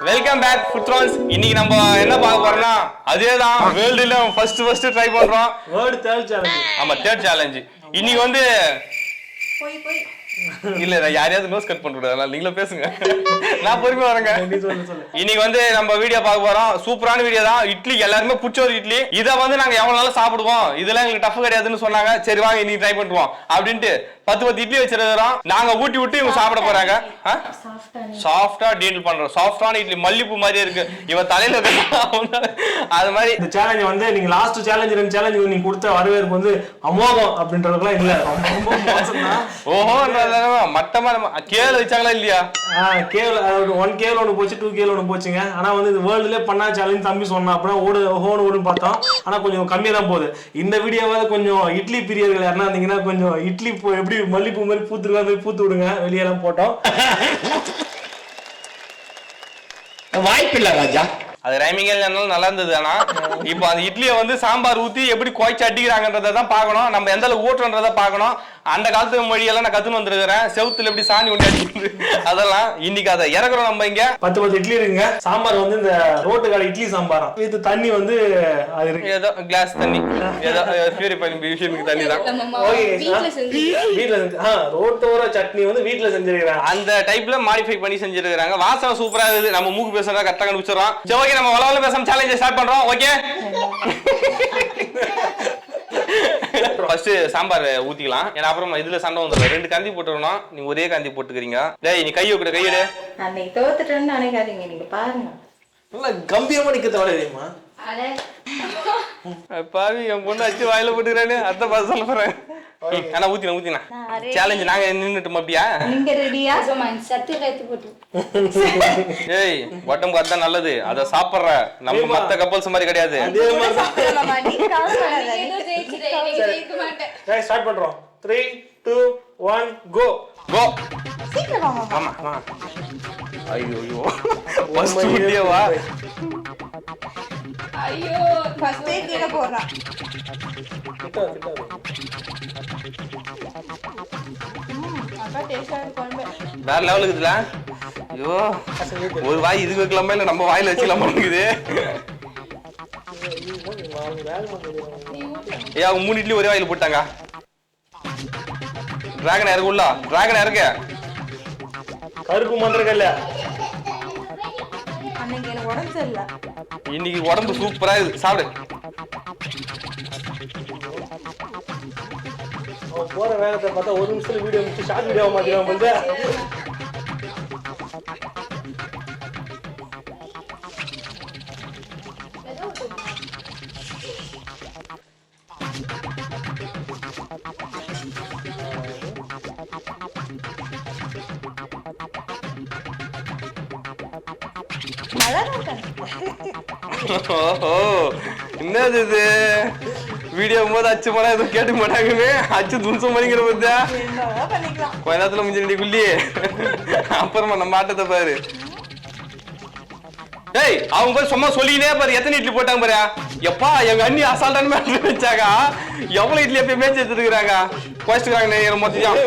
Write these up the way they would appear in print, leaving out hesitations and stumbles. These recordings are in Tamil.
Welcome back ஃபுட்ரான்ஸ். இன்னைக்கு நம்ம என்ன பார்க்க போறோம்னா அதேதான் வேர்ல்டுல ஃபர்ஸ்ட் ட்ரை பண்றோம். World third challenge. ஆமா, தேர்ட் சேலஞ்ச். இன்னைக்கு வந்து இல்ல யாரையாவது நோஸ் கட் பண்ணிவிடுறா, நீங்களும் பேசுங்க, நான் பொறுமையா வரேங்க. இன்னைக்கு வந்து நம்ம வீடியோ பார்க்க போறோம். சூப்பரான வீடியோ தான். இட்லி எல்லாருமே பிடிச்ச ஒரு இட்லி. இதை வந்து நாங்க எவ்வளவு நாளும் சாப்பிடுவோம், இதெல்லாம் எங்களுக்கு டஃப் கிடையாதுன்னு சொன்னாங்க. சரி வாங்க இன்னைக்கு ட்ரை பண்ணுவோம் அப்படின்ட்டு 10 இட்லி வச்சிருக்கிறோம். நாங்க ஊட்டி விட்டு இவங்க சாப்பிட போறாங்க. சாஃப்டா டீல் பண்றோம். சாஃப்டான இட்லி மல்லிப்பூ மாதிரி இருக்கு. இவன் தலையில அது மாதிரி இந்த சேலஞ்ச் வந்து நீங்க லாஸ்ட் சேலஞ்ச் 2 சேலஞ்ச் நீங்க கொடுத்த வரவேற்பு வந்து அமோகம் அப்படின்றதுலாம் இல்ல. ரொம்ப மோசம் தான். ஓஹோ மட்டமா கேல வச்சாங்களா இல்லையா? கேவல 1 கேவல ஒன்று போச்சு, 2 கேவல ஒன்று போச்சுங்க. ஆனா வந்து இது வேர்ல்டுலேயே பண்ணா சேலஞ்ச் தம்பி சொன்னா அப்படின்னா ஓடுன்னு பார்த்தோம். ஆனா கொஞ்சம் கம்மியா தான் போகுது. இந்த வீடியோவாவது கொஞ்சம் இட்லி பிரியர்கள் யாருன்னா இருந்தீங்கன்னா கொஞ்சம் இட்லி எப்படி மல்லிப்பூ மாதிரி பூத்துருக்கா மாதிரி பூத்து விடுங்க. வெளியெல்லாம் போட்டோம். வாய்ப்பு இல்ல ராஜா. அது ரைமிங்கே இல்லைனாலும் நல்லா இருந்தது. ஆனா இப்போ அந்த இட்லியை வந்து சாம்பார் ஊத்தி எப்படி குழைச்சு அடிக்கிறாங்கன்றதை தான் பார்க்கணும். நம்ம எந்த அளவுக்கு ஊட்டுறதை பார்க்கணும். அந்த காலத்து மொழியெல்லாம் நான் கத்துன்னு வந்துருக்கிறேன். செவுத்துல எப்படி சாணி ஒண்ணி அடிக்கிறது அதெல்லாம் இன்னைக்கு அதை இறக்குறோம். நம்ம இங்க 10 இட்லி இருக்குங்க. சாம்பார் வந்து இந்த ரோட்டு கடை இட்லி சாம்பாரம். இது தண்ணி வந்து அது இருக்கு, ஏதோ கிளாஸ் தண்ணி, ஏதோ பியூரிஃபை விஷயத்துக்கு தண்ணி தான். வீட்டுல ரோட்டோர சட்னி வந்து வீட்டுல செஞ்சிருக்கிறாங்க. அந்த டைப்ல மாடிஃபை பண்ணி செஞ்சிருக்காங்க. வாசனை சூப்பரா இருக்குது. நம்ம மூக்கு பேசுறதா கரெக்டா கண்டுபிடிச்சிடறோம். சரி ஓகே, நம்ம வளவல பேசாம சேலஞ்சை ஸ்டார்ட் பண்றோம். ஓகே, ஃபர்ஸ்ட் சாம்பார் ஊத்திக்கலாம். ஏன்னா அப்புறம் இதுல சண்டை வந்துடும். 2 காந்தி போட்டுக்கணும். நீ ஒரே காந்தி போட்டுக்கிறீங்க. டேய் நீ கையை கூட கையெடு. அன்னைக்கு தோத்துட்டேன்னு நினைக்காதீங்க. நீங்க பாருங்க நல்லா கம்பீரமா நிக்க தவிர தெரியுமா? பாவி என் பொண்ணு அச்சு வாயில போட்டுக்கிறானு அத்தை பார்த்து சொல்ல போறேன். ஆனா ஊத்தினா சேலஞ்ச் நாங்க நின்னுட்டோம். அப்படியா நீங்க ரெடியா? சத்து ரைத்து போட்டு ஏய் உடம்புக்கு அதான் நல்லது. அத சாப்பிடுற நம்ம மத்த கப்பல்ஸ் மாதிரி கிடையாது. அதே மாதிரி தான் ஸ்டார்ட் பண்றோம். 3 2 1 கோ கோ. சீக்கிரம் வாங்க. ஆமா ஆமா. ஐயோ ஃபர்ஸ்ட் வீடியோ வா. ஐயோ ஃபர்ஸ்ட் கீழ போறா. கிட்ட அக்கா டேஸ்டா இருக்கு. வேற லெவலுக்கு இதுல. ஐயோ ஒரு வாய் இதுக்கு வைக்கலாமா இல்ல நம்ம வாயில வச்சுக்கலாமா இருக்குது. ஏய் அவங்க 3 இட்லி ஒரே வாயில போட்டாங்க. டிராகன் இறக்குள்ள, டிராகன் இறக்கு. கருப்பு மந்திரக்கல்ல. அன்னைக்கு எனக்கு உடம்பு சரியில்லை. இன்னைக்கு உடம்பு சூப்பரா இருக்கு. சாப்பிடு. போற வேகத்தை பார்த்தா 1 நிமிஷத்துல வீடியோ முடிச்சு ஷார்ட் வீடியோ மாத்திடுவான் போல. ஓஹோ என்னது இது? வீடியோ போது அச்சு போனா எதுவும் கேட்டு மாட்டாங்கன்னு அச்சு தும்சம் பண்ணிக்கிற பத்தியா? கொஞ்ச நேரத்துல முடிஞ்சு குள்ளி. அப்புறமா நம்ம ஆட்டத்தை பாரு. ஏய் அவங்க போய் சும்மா சொல்லினே பாரு எத்தனை இட்லி போட்டாங்க பாரு. எப்பா எங்க அண்ணி அசால்ட்டான வச்சாங்க. எவ்வளவு இட்லி எப்பயுமே சேர்த்துருக்காங்க. குறைச்சிக்கிறாங்க மொத்தத்தையும்.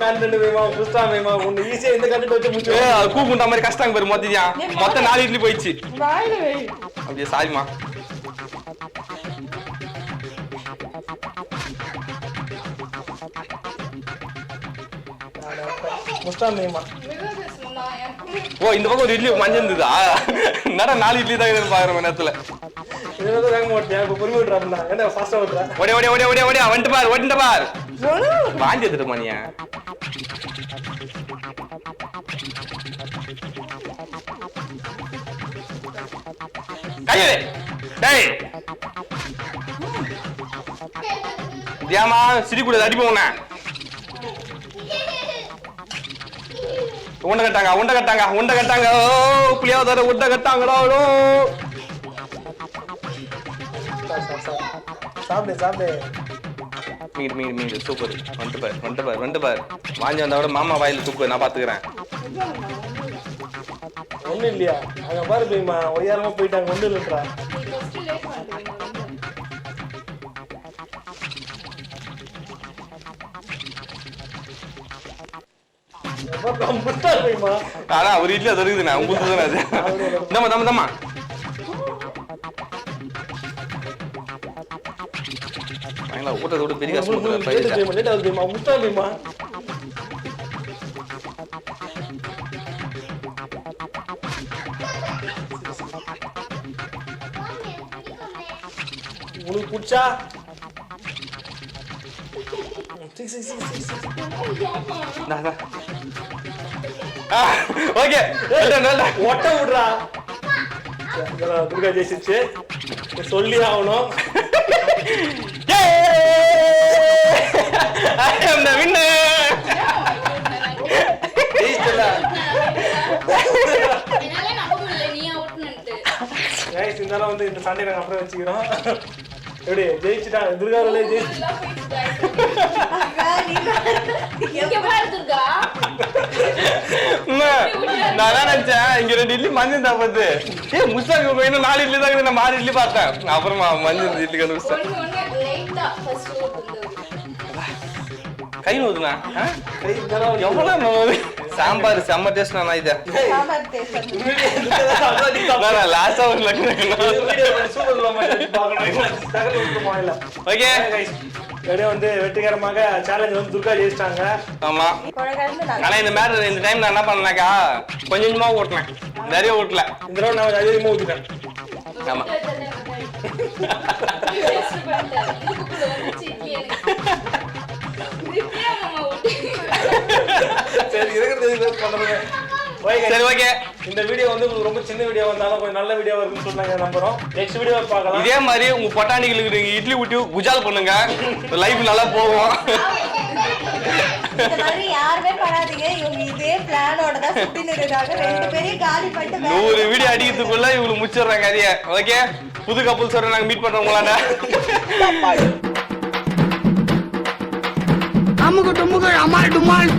கண்டென்ட் வேமா புஸ்தா வேமா ஒன்னு ஈஸியா இந்த கண்டென்ட் வச்சு முடிச்சு கூக்குண்டா மாதிரி கஷ்டம் பாரு. மொத்தத்தையும் மொத்தம் 4 இட்லி போயிடுச்சு. அப்படியே சாரிமா. ஓ இந்த பக்கம் ஒரு இட்லி மஞ்சள் இருந்ததா? என்னடா 4 இட்லி தான் பாக்குறேன் நேரத்துல. வந்துட்டு பாரு வந்துட்டு பாரு. வாந்தி எடுத்துட்டு மணியா. கையே டேய் தியாமா சிரி கூட அடிப்போம். உண்டை கட்டாங்க. ஓ புளியாதர உண்டை கட்டாங்கடா. சாப்பிடு மீன் சூப்பர். வந்துட்டு பாரு. வாங்கி வந்தா விட மாமா வாயில தூக்கு. நான் பாத்துக்கிறேன். ஒண்ணு இல்லையா? அங்க பாரு போய்மா ஒய்யாரமா போயிட்டாங்க. ஒண்ணு இல்லைன்றா. முட்டாள் போய்மா. அதான் ஒரு இட்லி அது இருக்குதுண்ணா உங்களுக்கு தானே அது. தம்மா தம்மா தம்மா ஊட்டத்தை விட பெரிய கஷ்டம் முட்டாள் போய்மா. உனக்கு பிடிச்சா ஓகே ஒட்ட விடுறா. துர்கா ஜெயிச்சிச்சு சொல்லி ஆகணும். இருந்தாலும் வந்து இந்த சண்டை நாங்க அப்புறம் வச்சுக்கிறோம். எப்படி ஜெயிச்சுட்டா துர்கா நான் நினைச்சேன் இங்க 2 இட்லி மஞ்சள் தான் பார்த்து முஸ்தாக்கு இன்னும் 4 இட்லி தான் நான் 6 இட்லி பார்த்தேன். அப்புறமா மஞ்சள் இட்லி கண்டுபிடிச்சேன். கை நோதுண்ணா எவ்வளவு சாம்பார் செம்ம டேஸ்ட் நான் இதை லாஸ்டா ஓகே வந்து வெற்றிகரமாக சேலஞ்ச் வந்து துர்கா ஜெயிச்சிட்டாங்க. ஆமா ஆனா இந்த மாதிரி இந்த டைம் நான் என்ன பண்ணேனாக்கா கொஞ்சம் கொஞ்சமா ஓட்டினேன், நிறைய ஓட்டல. இந்த தடவை நான் அதிகமா ஊத்திட்டேன். ஆமா சரி ஓகே. இந்த வீடியோ வந்து உங்களுக்கு ரொம்ப சின்ன வீடியோ வந்தாலும் கொஞ்சம் நல்ல வீடியோ இருக்குன்னு சொன்னாங்க நம்புறோம். நெக்ஸ்ட் வீடியோ பார்க்கலாம். இதே மாதிரி உங்க பொட்டானிகளுக்கு நீங்க இட்லி ஊட்டி குஜால் பண்ணுங்க, லைஃப் நல்லா போகும். இந்த மாதிரி யாருமே பண்ணாதீங்க. இவங்க இதே பிளானோட தான் சுத்தின்னு இருக்காங்க. 2 பேரையும் காலி பண்ணிட்டு 100 வீடியோ அடிக்கிறதுக்குள்ள இவங்களுக்கு முடிச்சிடுறாங்க கதையை. ஓகே புது கப்புள்ஸோட நாங்க மீட் பண்றோம் உங்களாண்ட. அமுகு டுமுகு அமால் டுமால்.